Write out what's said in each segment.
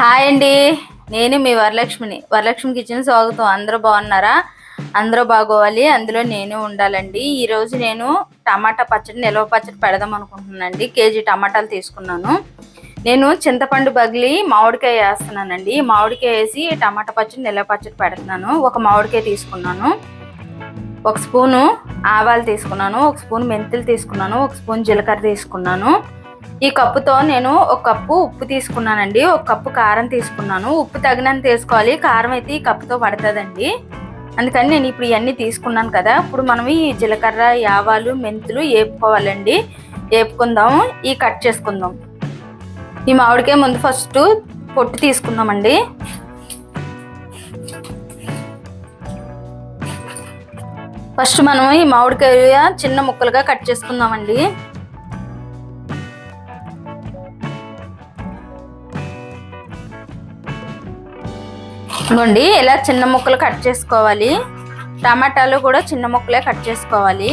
Hi అండి. నేను మీ వరలక్ష్మిని. Varalakshmi kitchen స్వాగతం. అందరూ బాగున్నారా? అందరూ బాగోవాలి, అందులో నేను ఉండాలండి. ఈరోజు నేను టమాటా పచ్చడి, నిల్వ పచ్చడి పెడదాం అనుకుంటున్నానండి. కేజీ టమాటాలు తీసుకున్నాను. నేను చింతపండు బగిలి మామిడికాయ వేస్తున్నానండి. మామిడికాయ వేసి టమాటా పచ్చడి, నిల్వ పచ్చడి పెడుతున్నాను. ఒక మామిడికాయ తీసుకున్నాను, ఒక స్పూను ఆవాలు తీసుకున్నాను, ఒక స్పూన్ మెంతులు తీసుకున్నాను, ఒక స్పూన్ జీలకర్ర తీసుకున్నాను. ఈ కప్పుతో నేను ఒక కప్పు ఉప్పు తీసుకున్నానండి, ఒక కప్పు కారం తీసుకున్నాను. ఉప్పు తగినంత వేసుకోవాలి, కారం అయితే ఈ కప్పుతో పడుతుందండి. అందుకని నేను ఇప్పుడు ఇవన్నీ తీసుకున్నాను కదా. ఇప్పుడు మనం ఈ జీలకర్ర, ఆవాలు, మెంతులు వేపుకోవాలండి. వేపుకుందాం. ఈ కట్ చేసుకుందాం. ఈ మామిడికాయ ముందు ఫస్ట్ పొట్టు తీసుకుందామండి. ఫస్ట్ మనం ఈ మామిడికాయ చిన్న ముక్కలుగా కట్ చేసుకుందామండి. ఇదిగోండి, ఇలా చిన్న ముక్కలు కట్ చేసుకోవాలి. టమాటాలు కూడా చిన్న ముక్కలే కట్ చేసుకోవాలి.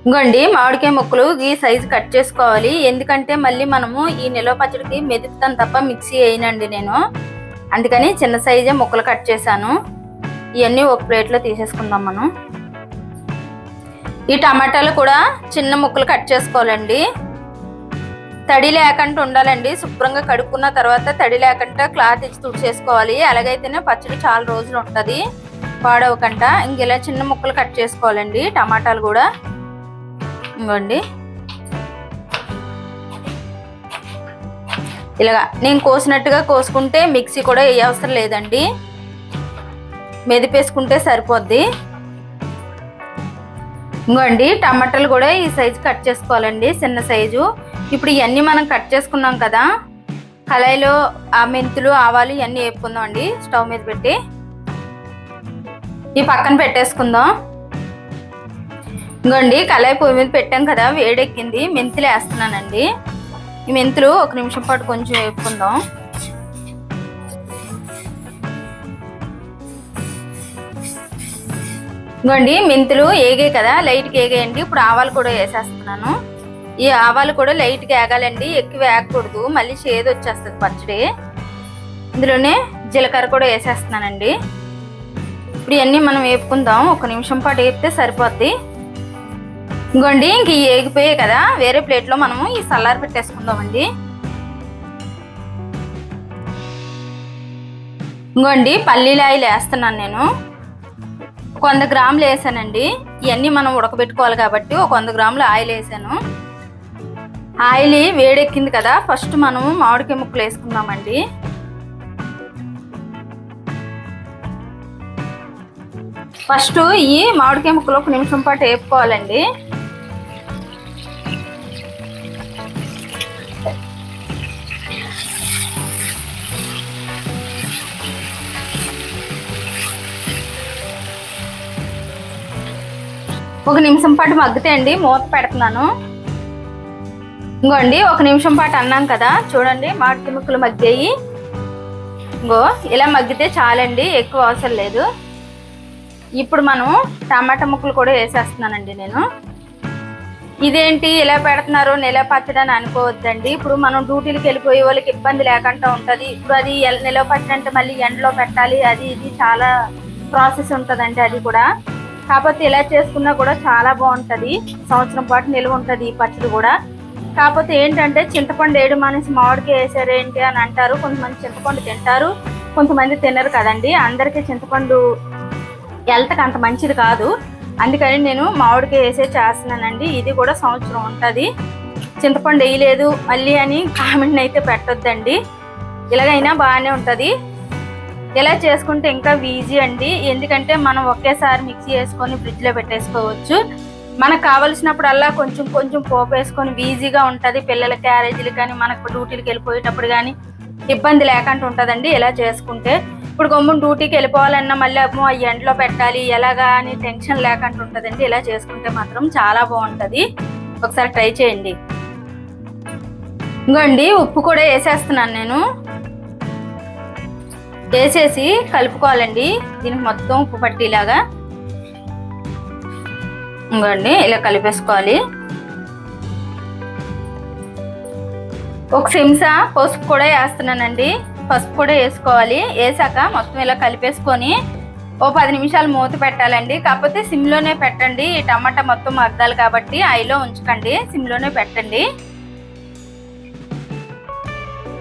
ఇంకోండి, మామిడికాయ ముక్కలు ఈ సైజు కట్ చేసుకోవాలి. ఎందుకంటే మళ్ళీ మనము ఈ నిల్వ పచ్చడికి మెదుపుతాను తప్ప మిక్సీ వేయనండి నేను. అందుకని చిన్న సైజే ముక్కలు కట్ చేశాను. ఇవన్నీ ఒక ప్లేట్లో తీసేసుకుందాం మనం. ఈ టమాటాలు కూడా చిన్న ముక్కలు కట్ చేసుకోవాలండి. తడి లేకుండా ఉండాలండి. శుభ్రంగా కడుక్కున్న తర్వాత తడి లేకుండా క్లాత్ ఇచ్చి తుడిచేసుకోవాలి. అలాగైతేనే పచ్చడి చాలా రోజులు ఉంటుంది, పాడవకుండా. ఇంక ఇలా చిన్న ముక్కలు కట్ చేసుకోవాలండి టమాటాలు కూడా. ఇవ్వండి, ఇలాగా నేను కోసినట్టుగా కోసుకుంటే మిక్సీ కూడా ఏ అవసరం లేదండి, మెదిపేసుకుంటే సరిపోద్ది. ఇంకోండి, టమాటాలు కూడా ఈ సైజు కట్ చేసుకోవాలండి, చిన్న సైజు. ఇప్పుడు ఇవన్నీ మనం కట్ చేసుకున్నాం కదా, కళాయిలో ఆ మెంతులు, ఆవాలు ఇవన్నీ వేపుకుందాం అండి. స్టవ్ మీద పెట్టి ఈ పక్కన పెట్టేసుకుందాం. ఇంకోండి, కళాయి పొయ్యి మీద పెట్టాం కదా, వేడెక్కింది. మెంతులు వేస్తున్నానండి. ఈ మెంతులు ఒక నిమిషం పాటు కొంచెం వేపుకుందాం. ఇంకోండి, మెంతులు ఏగాయి కదా, లైట్గా ఏగాయండి. ఇప్పుడు ఆవాలు కూడా వేసేస్తున్నాను. ఈ ఆవాలు కూడా లైట్గా వేగాలండి, ఎక్కువ వేగకూడదు, మళ్ళీ చేదు వచ్చేస్తుంది పచ్చడి. ఇందులోనే జీలకర్ర కూడా వేసేస్తున్నానండి. ఇప్పుడు ఇవన్నీ మనం వేపుకుందాం. ఒక నిమిషం పాటు వేపితే సరిపోద్ది. ఇంకోండి, ఇంక ఈ ఏగిపోయాయి కదా, వేరే ప్లేట్లో మనము ఈ సల్లారి పెట్టేసుకుందామండి. ఇంకోండి, పల్లీల ఆయిల్ వేస్తున్నాను నేను. 100 గ్రాములు వేసానండి. ఇవన్నీ మనం ఉడకబెట్టుకోవాలి కాబట్టి ఒక 100 గ్రాములు ఆయిల్ వేసాను. ఆయిల్ వేడెక్కింది కదా, ఫస్ట్ మనము మామిడికాయ ముక్కలు వేసుకుందామండి. ఫస్ట్ ఈ మామిడికాయ ముక్కలు ఒక నిమిషం పాటు వేపుకోవాలండి. ఒక నిమిషం పాటు మగ్గితే అండి మూత పెడుతున్నాను. ఇంకోండి, ఒక నిమిషం పాటు అన్నాం కదా, చూడండి మామిడికాయ ముక్కలు మగ్గాయి. ఇంకో ఇలా మగ్గితే చాలండి, ఎక్కువ అవసరం లేదు. ఇప్పుడు మనం టమాటా ముక్కలు కూడా వేసేస్తున్నానండి నేను. ఇదేంటి ఇలా పెడుతున్నారు, నిల్వ పచ్చడి అని అనుకోవద్దండి. ఇప్పుడు మనం డ్యూటీలకు వెళ్ళిపోయే వాళ్ళకి ఇబ్బంది లేకుండా ఉంటుంది. ఇప్పుడు అది నిల్వ పచ్చడి అంటే మళ్ళీ ఎండలో పెట్టాలి, అది ఇది చాలా ప్రాసెస్ ఉంటుందండి. అది కూడా కాకపోతే ఇలా చేసుకున్నా కూడా చాలా బాగుంటుంది, సంవత్సరం పాటు నిల్వ ఉంటుంది ఈ పచ్చడి కూడా. కాకపోతే ఏంటంటే చింతపండు వేయడం మానేసి మామిడికాయ వేసారు ఏంటి అని అంటారు. కొంతమంది చింతపండు తింటారు, కొంతమంది తినరు కదండి. అందరికీ చింతపండు హెల్త్కి అంత మంచిది కాదు. అందుకని నేను మామిడికాయ వేసే చేస్తున్నానండి. ఇది కూడా సంవత్సరం ఉంటుంది. చింతపండు వేయలేదు మళ్ళీ అని కామెంట్ అయితే పెట్టొద్దండి, ఇలాగైనా బాగానే ఉంటుంది. ఇలా చేసుకుంటే ఇంకా ఈజీ అండి, ఎందుకంటే మనం ఒకేసారి మిక్సీ వేసుకొని ఫ్రిడ్జ్లో పెట్టేసుకోవచ్చు. మనకు కావలసినప్పుడల్లా కొంచెం కొంచెం పోపు వేసుకొని ఈజీగా ఉంటుంది. పిల్లల క్యారేజీలు కానీ మనకు డ్యూటీలకు వెళ్ళిపోయేటప్పుడు కానీ ఇబ్బంది లేకుండా ఉంటుందండి ఇలా చేసుకుంటే. ఇప్పుడు గమ్మున డ్యూటీకి వెళ్ళిపోవాలన్నా మళ్ళీ ఆ ఎండలో పెట్టాలి ఎలాగా అని టెన్షన్ లేకుండా ఉంటుందండి. ఇలా చేసుకుంటే మాత్రం చాలా బాగుంటుంది, ఒకసారి ట్రై చేయండి. ఇంకోండి, ఉప్పు కూడా వేసేస్తున్నాను నేను. వేసేసి కలుపుకోవాలండి, దీనికి మొత్తం ఉప్పు పట్టేలాగా. ఇంకోండి, ఇలా కలిపేసుకోవాలి. ఒక చెంచా పసుపు కూడా వేస్తున్నానండి. పసుపు కూడా వేసుకోవాలి. వేసాక మొత్తం ఇలా కలిపేసుకొని ఓ 10 నిమిషాలు మూత పెట్టాలండి. కాకపోతే సిమ్లోనే పెట్టండి. ఈ టమాటా మొత్తం మగ్గాలి కాబట్టి హైలో ఉంచకండి, సిమ్లోనే పెట్టండి.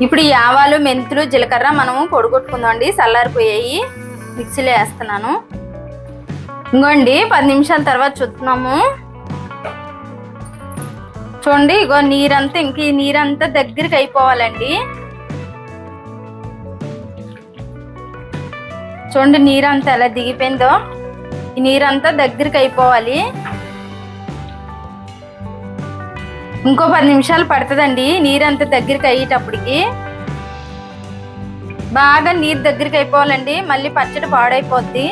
ఇప్పుడు ఈ ఆవాలు, మెంతులు, జీలకర్ర మనము పొడిగొట్టుకుందామండి. చల్లారిపోయాయి, మిక్సీలో వేస్తున్నాను. ఇంకోండి 10 నిమిషాల తర్వాత చూస్తున్నాము. చూడండి, ఇగో నీరంతా, ఇంక ఈ నీరంతా దగ్గరికి అయిపోవాలండి. చూడండి నీరంతా ఎలా దిగిపోయిందో. ఈ నీరంతా దగ్గరికి అయిపోవాలి. ఇంకో 10 నిమిషాలు పడుతుందండి నీరంతా దగ్గరికి అయ్యేటప్పటికి. బాగా నీరు దగ్గరికి అయిపోవాలండి, మళ్ళీ పచ్చడి పాడైపోద్ది.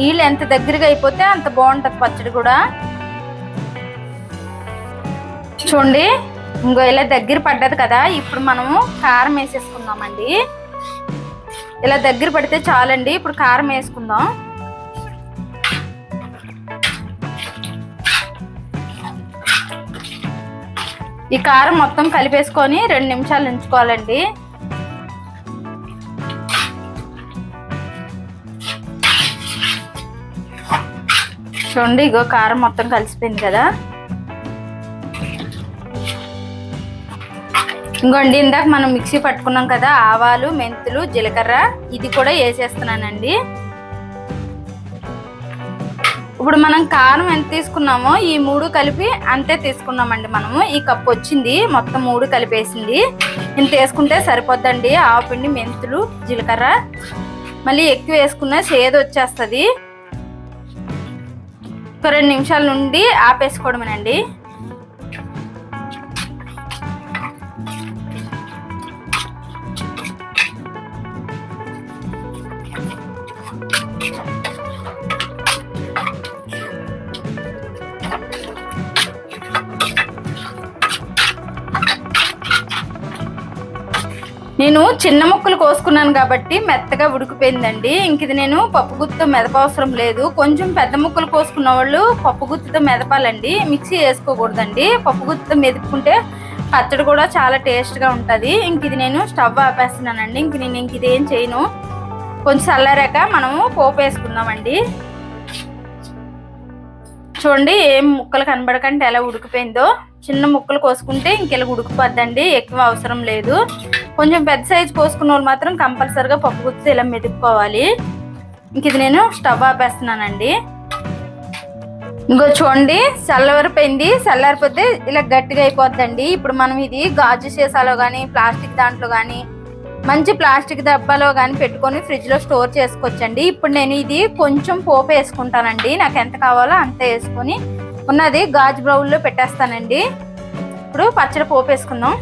నీళ్ళు ఎంత దగ్గరికి అయిపోతే అంత బాగుంటుంది పచ్చడి కూడా. చూడండి ఇంకో ఇలా దగ్గర పడ్డది కదా. ఇప్పుడు మనము కారం వేసేసుకుందామండి. ఇలా దగ్గర పడితే చాలండి. ఇప్పుడు కారం వేసుకుందాం. ఈ కారం మొత్తం కలిపేసుకొని 2 నిమిషాలు ఉంచుకోవాలండి. చూడండి ఇగో కారం మొత్తం కలిసిపోయింది కదా. ఇంకోండి ఇందాక మనం మిక్సీ పట్టుకున్నాం కదా, ఆవాలు, మెంతులు, జీలకర్ర, ఇది కూడా వేసేస్తున్నానండి. ఇప్పుడు మనం కారం ఎంత తీసుకున్నామో ఈ 3 కలిపి అంతే తీసుకున్నామండి. మనము ఈ కప్పు వచ్చింది, మొత్తం 3 కలిపేసింది. ఇంత వేసుకుంటే సరిపోద్దండి. ఆవపిండి, మెంతులు, జీలకర్ర. మళ్ళీ ఎక్కువ వేసుకున్నా చేదు వచ్చేస్తుంది. ఒక 2 నిమిషాల నుండి ఆపేసుకోవడమేనండి. నేను చిన్న ముక్కలు కోసుకున్నాను కాబట్టి మెత్తగా ఉడికిపోయిందండి. ఇంక ఇది నేను పప్పు గుత్తితో మెదపవసరం లేదు. కొంచెం పెద్ద ముక్కలు కోసుకున్న వాళ్ళు పప్పు గుత్తితో మెదపాలండి, మిక్సీ వేసుకోకూడదండి. పప్పు గుత్తితో మెదుపుకుంటే పచ్చడి కూడా చాలా టేస్ట్గా ఉంటుంది. ఇంక ఇది నేను స్టవ్ ఆపేస్తున్నానండి. ఇంక నేను ఇది ఏం చేయను. కొంచెం చల్లారాక మనము పోపు వేసుకుందామండి. చూడండి ఏం ముక్కలు కనబడకంటే ఎలా ఉడికిపోయిందో. చిన్న ముక్కలు కోసుకుంటే ఇంకెలా ఉడికిపోద్దండి, ఎక్కువ అవసరం లేదు. కొంచెం పెద్ద సైజు కోసుకున్న వాళ్ళు మాత్రం కంపల్సరిగా పప్పు గుత్తి ఇలా మెదుపుకోవాలి. ఇంక ఇది నేను స్టవ్ ఆపేస్తున్నానండి. ఇంకో చూడండి చల్లవరిపోయింది. చల్లారిపోతే ఇలా గట్టిగా అయిపోద్దండి. ఇప్పుడు మనం ఇది గాజు సీసాలో కానీ, ప్లాస్టిక్ దాంట్లో కానీ, మంచి ప్లాస్టిక్ డబ్బాలో కానీ పెట్టుకొని ఫ్రిడ్జ్లో స్టోర్ చేసుకోవచ్చండి. ఇప్పుడు నేను ఇది కొంచెం పోపు వేసుకుంటానండి. నాకు ఎంత కావాలో అంత వేసుకొని ఉన్నది గాజు బౌల్లో పెట్టేస్తానండి. ఇప్పుడు పచ్చడి పోపు వేసుకుందాం.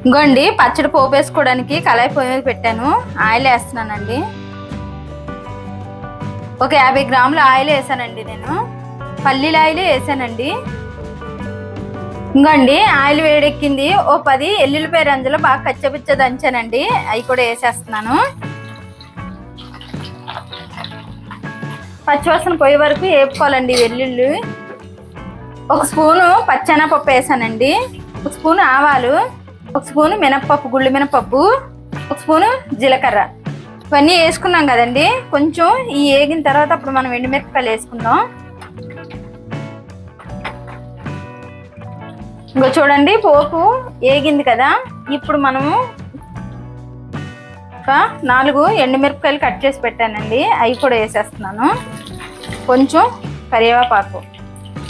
ఇంకోండి పచ్చడి పోపు వేసుకోవడానికి కళాయి పొయ్యి మీద పెట్టాను. ఆయిల్ వేస్తున్నానండి. ఒక 50 గ్రాముల ఆయిల్ వేసానండి. నేను పల్లీల ఆయిల్ వేసానండి. ఇంకోండి ఆయిల్ వేడెక్కింది. ఓ 10 ఎల్లుల్లిపాయ రంజులు బాగా కచ్చపిచ్చ దంచానండి, అవి కూడా వేసేస్తున్నాను. పచ్చివాసన పోయే వరకు వేపుకోవాలండి వెల్లుల్లి. 1 స్పూను పచ్చెనపప్పు వేసానండి. 1 స్పూను ఆవాలు, 1 స్పూను మినప్పప్పు, గుళ్ళు మినపప్పు, 1 స్పూను జీలకర్ర. ఇవన్నీ వేసుకున్నాం కదండి. కొంచెం ఈ వేగిన తర్వాత అప్పుడు మనం ఎండుమిరపకాయలు వేసుకుందాం. ఇంకో చూడండి పోపు వేగింది కదా. ఇప్పుడు మనము ఒక 4 ఎండుమిరపకాయలు కట్ చేసి పెట్టానండి, అవి కూడా వేసేస్తున్నాను. కొంచెం కరివేపాకు,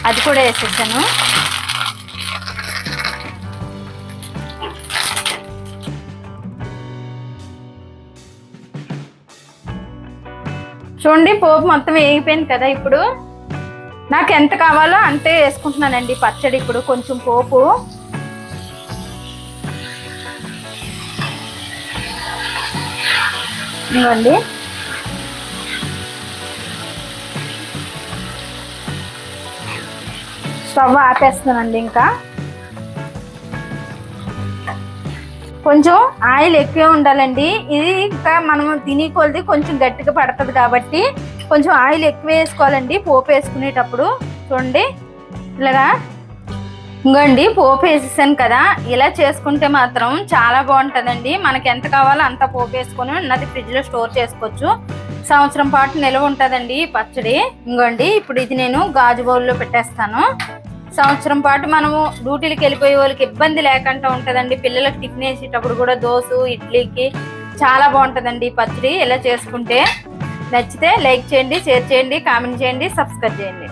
అది కూడా వేసేసాను. చూడండి పోపు మొత్తం వేగిపోయింది కదా. ఇప్పుడు నాకు ఎంత కావాలో అంతే వేసుకుంటున్నానండి పచ్చడి. ఇప్పుడు కొంచెం పోపు, ఇవ్వండి. స్టవ్ ఆపేస్తానండి. ఇంకా కొంచెం ఆయిల్ ఎక్కువే ఉండాలండి. ఇది ఇంకా మనము తిని కొలిది కొంచెం గట్టిగా పడుతుంది కాబట్టి కొంచెం ఆయిల్ ఎక్కువ వేసుకోవాలండి పోపు వేసుకునేటప్పుడు. చూడండి ఇలాగా ఇంకోండి పోపు వేసేసాను కదా, ఇలా చేసుకుంటే మాత్రం చాలా బాగుంటుందండి. మనకి ఎంత కావాలో అంత పోపు వేసుకొని ఉన్నది ఫ్రిడ్జ్లో స్టోర్ చేసుకోవచ్చు. సంవత్సరం పాటు నిల్వ ఉంటుందండి ఈ పచ్చడి. ఇంకోండి ఇప్పుడు ఇది నేను గాజు బౌల్లో పెట్టేస్తాను. సంవత్సరం పాటు మనము డ్యూటీలకు వెళ్ళిపోయే వాళ్ళకి ఇబ్బంది లేకుండా ఉంటుందండి. పిల్లలకు టిఫిన్ వేసేటప్పుడు కూడా దోశ ఇడ్లీకి చాలా బాగుంటుందండి ఈ పచ్చడి ఇలా చేసుకుంటే. నచ్చితే లైక్ చేయండి, షేర్ చేయండి, కామెంట్ చేయండి, సబ్స్క్రైబ్ చేయండి.